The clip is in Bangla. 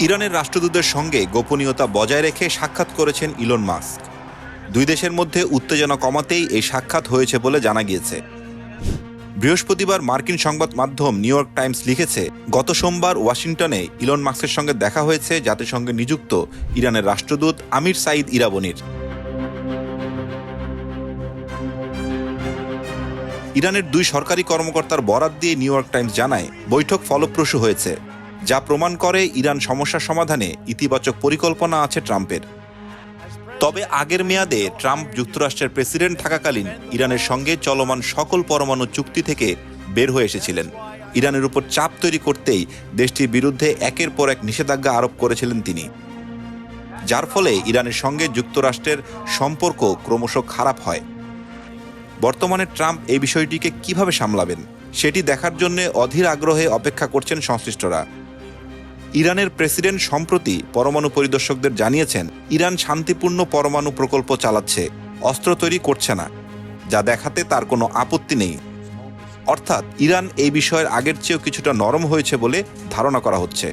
ইরানের রাষ্ট্রদূতের সঙ্গে গোপনীয়তা বজায় রেখে সাক্ষাৎ করেছেন ইলন মাস্ক। দুই দেশের মধ্যে উত্তেজনা কমাতেই এই সাক্ষাৎ হয়েছে বলে জানা গিয়েছে। বৃহস্পতিবার মার্কিন সংবাদ মাধ্যম নিউ ইয়র্ক টাইমস লিখেছে, গত সোমবার ওয়াশিংটনে ইলন মাস্কের সঙ্গে দেখা হয়েছে জাতিসংঘে নিযুক্ত ইরানের রাষ্ট্রদূত আমির সাঈদ ইরাবনীর। ইরানের দুই সরকারি কর্মকর্তার বরাত দিয়ে নিউ ইয়র্ক টাইমস জানায়, বৈঠক ফলপ্রসূ হয়েছে, যা প্রমাণ করে ইরান সমস্যার সমাধানে ইতিবাচক পরিকল্পনা আছে ট্রাম্পের। তবে আগের মেয়াদে ট্রাম্প যুক্তরাষ্ট্রের প্রেসিডেন্ট থাকাকালীন ইরানের সঙ্গে চলমান সকল পরমাণু চুক্তি থেকে বের হয়ে এসেছিলেন। ইরানের উপর চাপ তৈরি করতেই দেশটির বিরুদ্ধে একের পর এক নিষেধাজ্ঞা আরোপ করেছিলেন তিনি, যার ফলে ইরানের সঙ্গে যুক্তরাষ্ট্রের সম্পর্ক ক্রমশ খারাপ হয়। বর্তমানে ট্রাম্প এই বিষয়টিকে কিভাবে সামলাবেন সেটি দেখার জন্য অধীর আগ্রহে অপেক্ষা করছেন সংশ্লিষ্টরা। ইরানের প্রেসিডেন্ট সম্প্রতি পরমাণু পরিদর্শকদের জানিয়েছেন, ইরান শান্তিপূর্ণ পরমাণু প্রকল্প চালাচ্ছে, অস্ত্র তৈরি করছে না, যা দেখাতে তার কোনো আপত্তি নেই। অর্থাৎ ইরান এই বিষয়ের আগের চেয়েও কিছুটা নরম হয়েছে বলে ধারণা করা হচ্ছে।